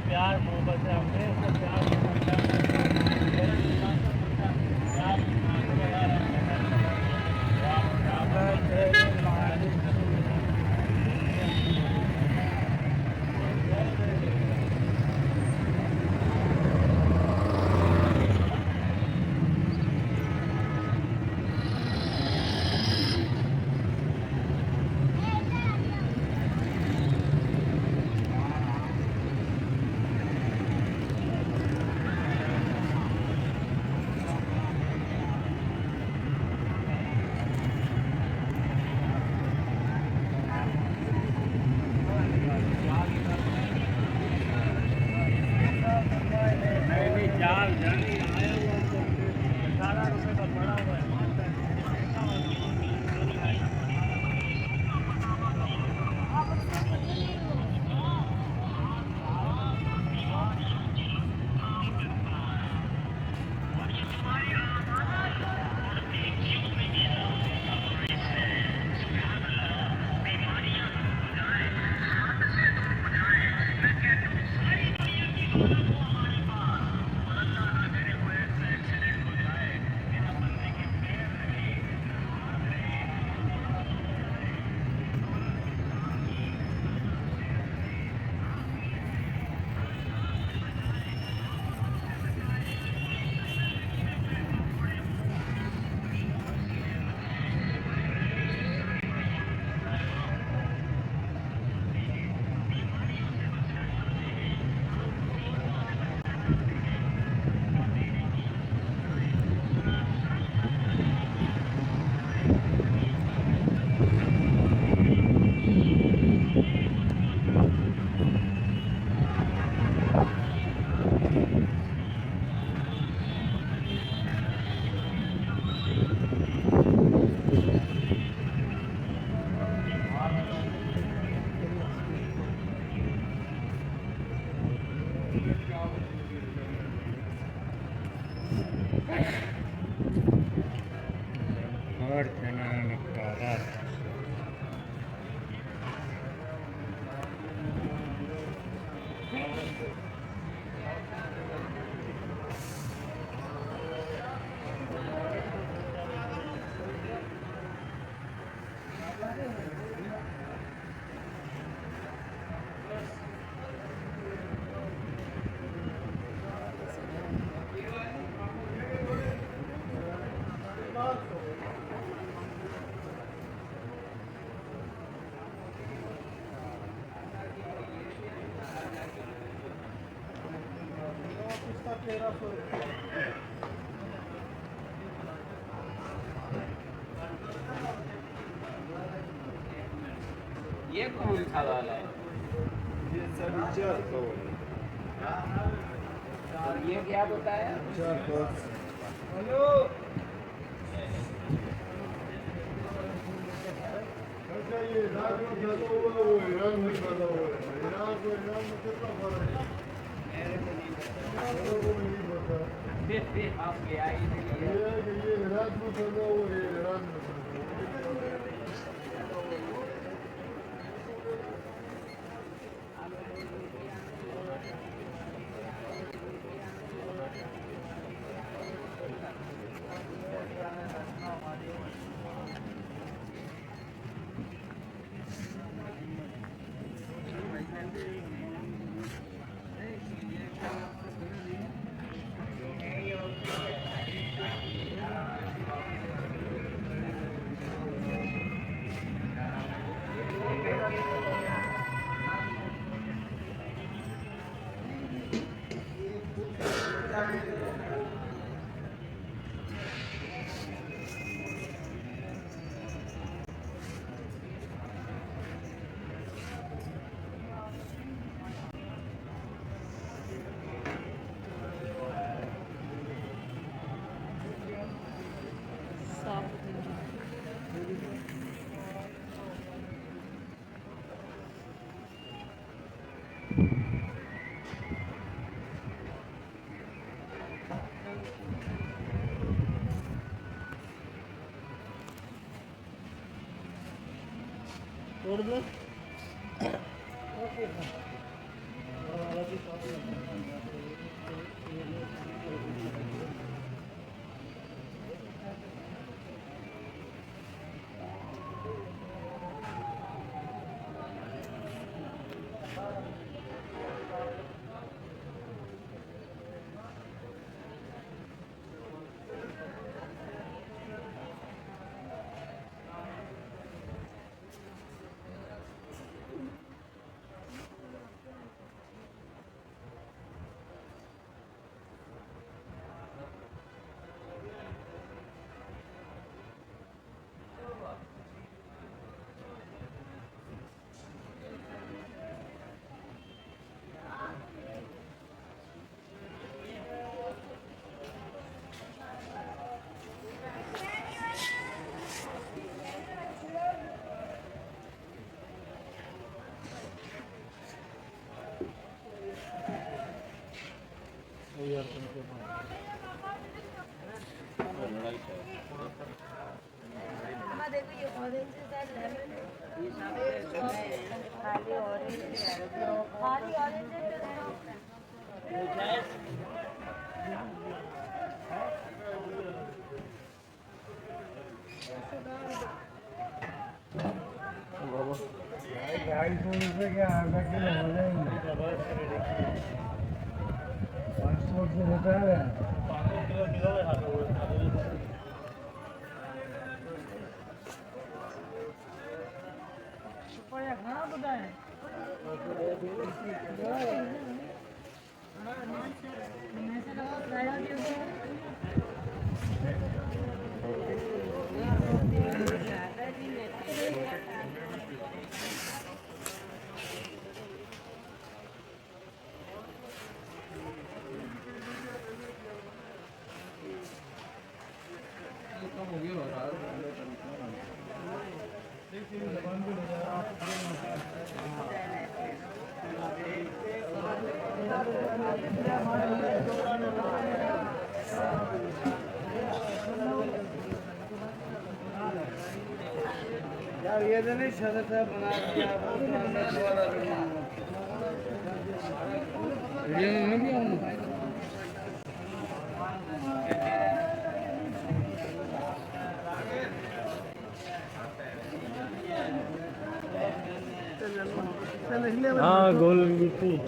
प्यार मोहब्बत से हमने ये कौन सा वाला है? ये सभी चार कवर और ये क्या बताया? चार कवर हेलो अच्छा ये रात में खाता हुआ वो ईरान में खाता हुआ है ईरान को ईरान में कितना फर्क है मेरे को नहीं पता आप गया ही नहीं है। ये ईरान में खाता हुआ है ईरान में छोड़ दो यार तुमको अम्मा देखो ये ऑरेंज है खाली ऑरेंज है ₹250 के आधा किलो हो जाएंगे 500 से होता है 500 किलो है हाथ में यार ये तो नहीं सदस्य बना दिया हाँ गोल बिल्कुल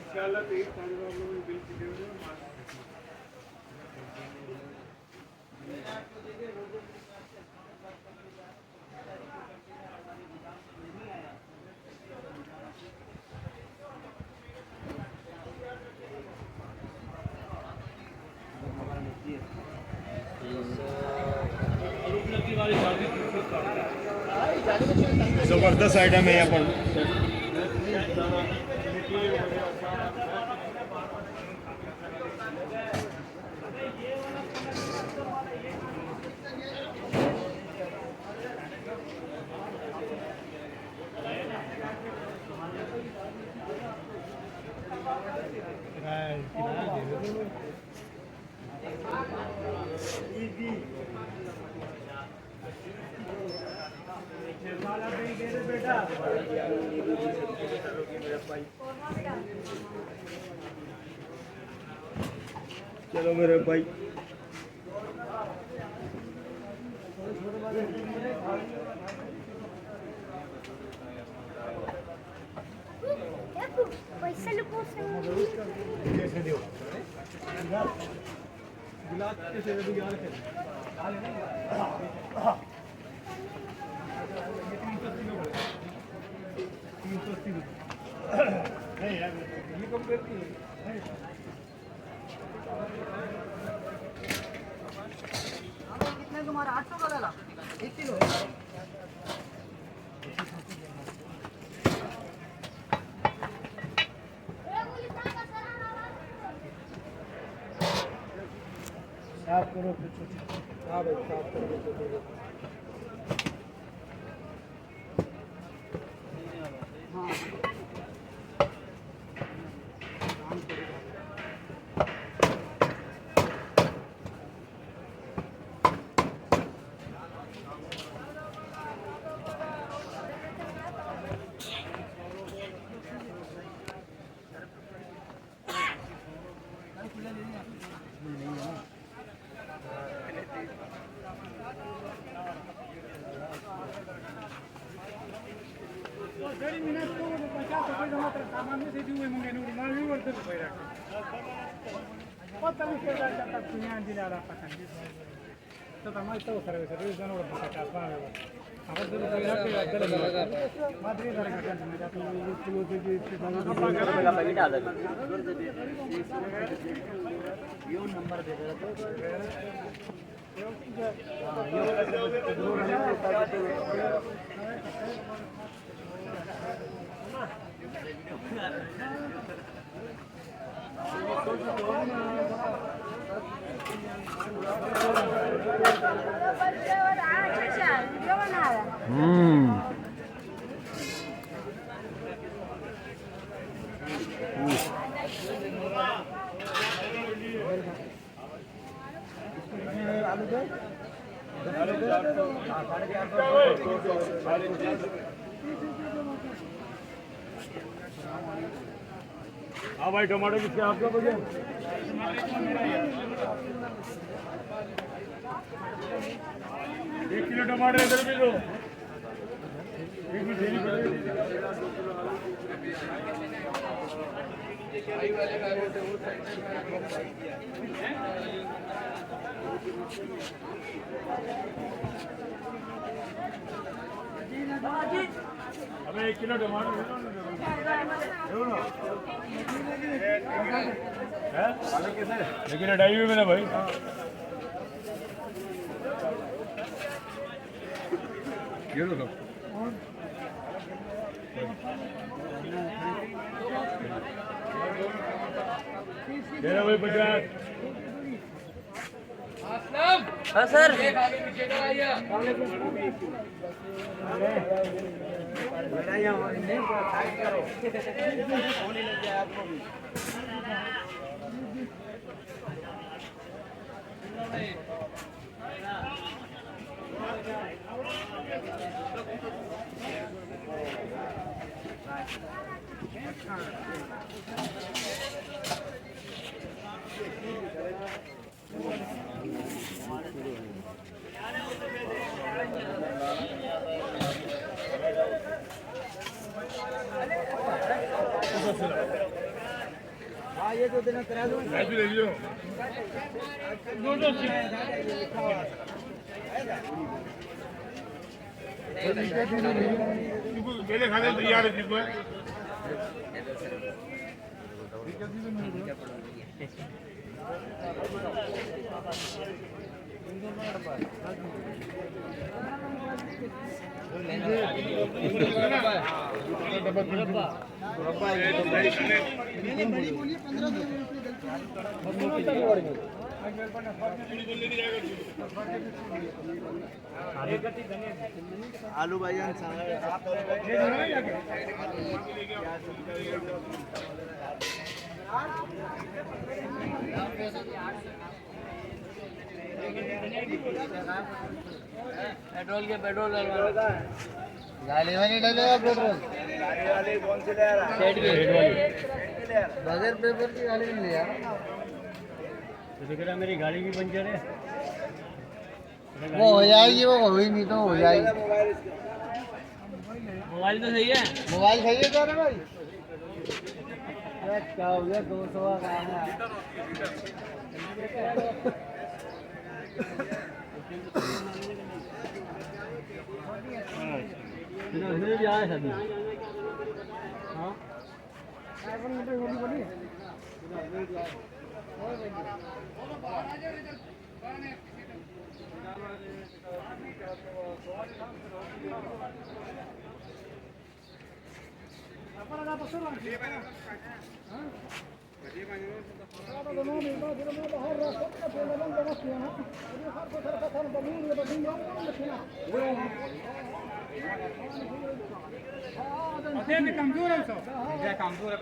इंशाल्लाह 23 लोग बिल की जबरदस्त आइटम है यहाँ पर। चलो मेरे भाई, पैसे लुको से कैसे दो गिलास कैसे दे दूं यार? नहीं यार, ये कम करती है। कितने तुम्हारा 800 का डाला 1 किलो। साफ करो कुछ। हाँ भाई साफ करो। हाँ भाई टमाटर किसके आपका बजे? 1 किलो टमाटर इधर भी लो। अबे 1 किलो टमाटर है लेकिन 2.5 में भाई। ये लो मेरा भाई 50। हाँ सर। हाँ ये तो देना करा दो। मैं भी ले लियो। मेरे खाने तैयार है ठीक है। बड़ी बोलिए 15 आलू भाईजान पेट्रोल के पेट्रोल गाड़ी में नहीं डलेगा पेट्रोल गाड़ी वाले कौन से ले रहा है बगैर पेपर की गाड़ी नहीं ले यार मेरी गाड़ी भी पंचर है। वो हो जाएगी वो हुई नहीं तो हो जाएगी मोबाइल तो सही है। मोबाइल सही है तेरे भाई क्या हो गया 200 का काम है। भी आया शादी हाँ कमजोर है कमजोर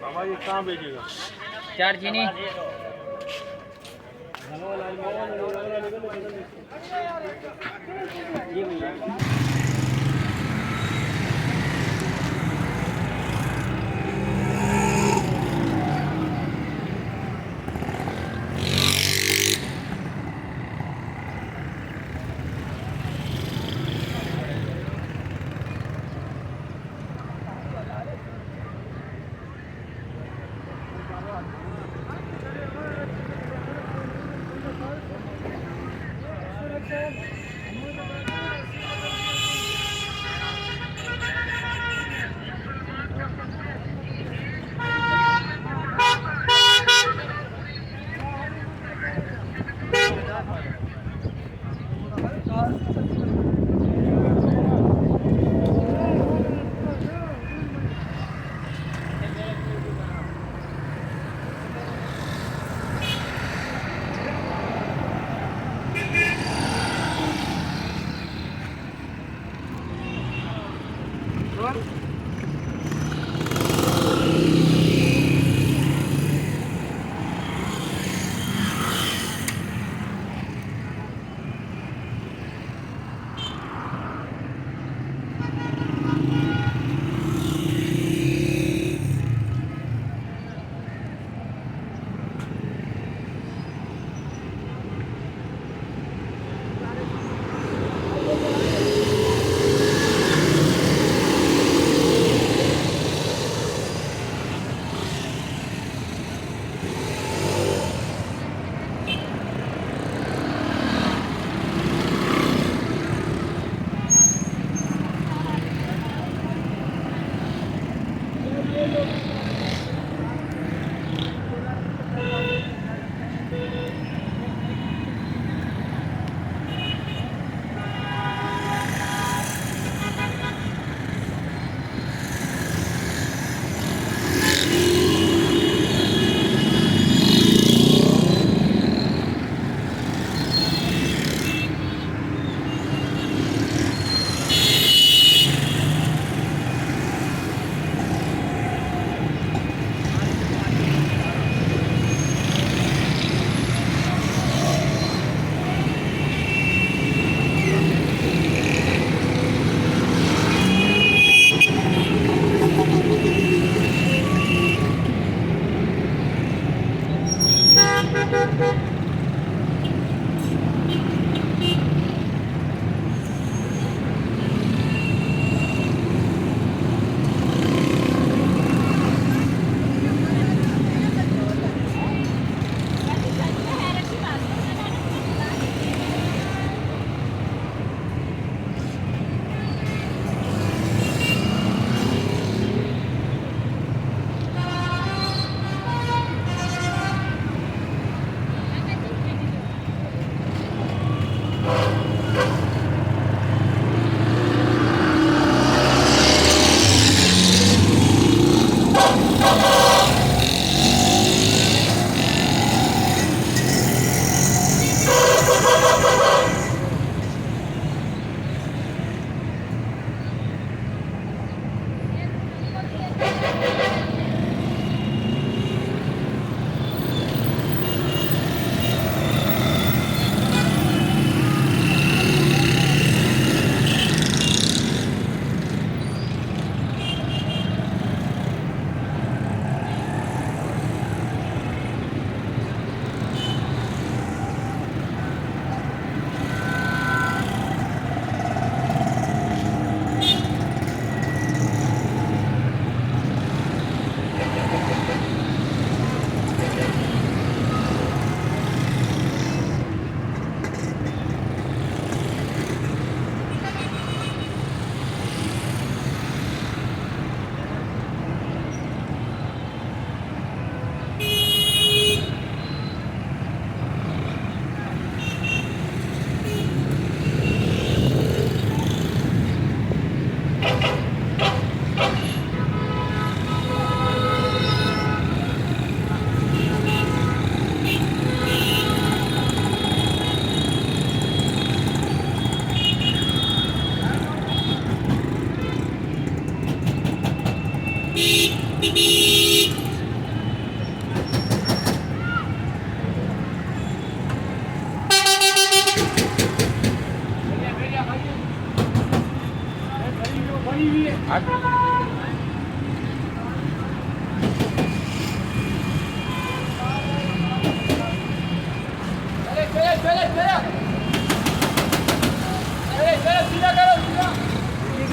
बाबा ये कहाँ बेचेगा 4 चीनी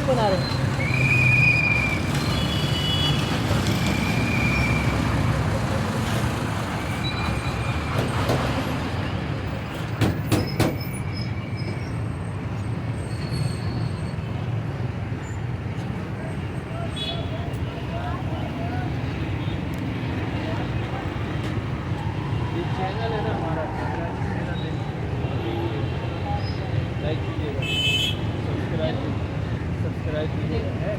बना रहे चैनल है ना हमारा, लाइक कीजिएगा, सब्सक्राइब कीजिएगा।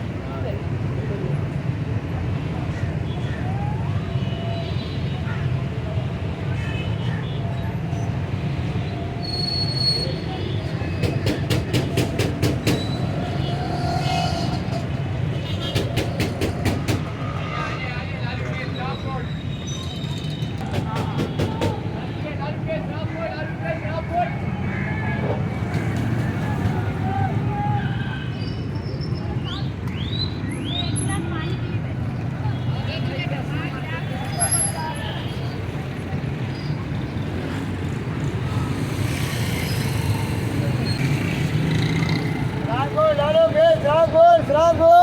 Dragon,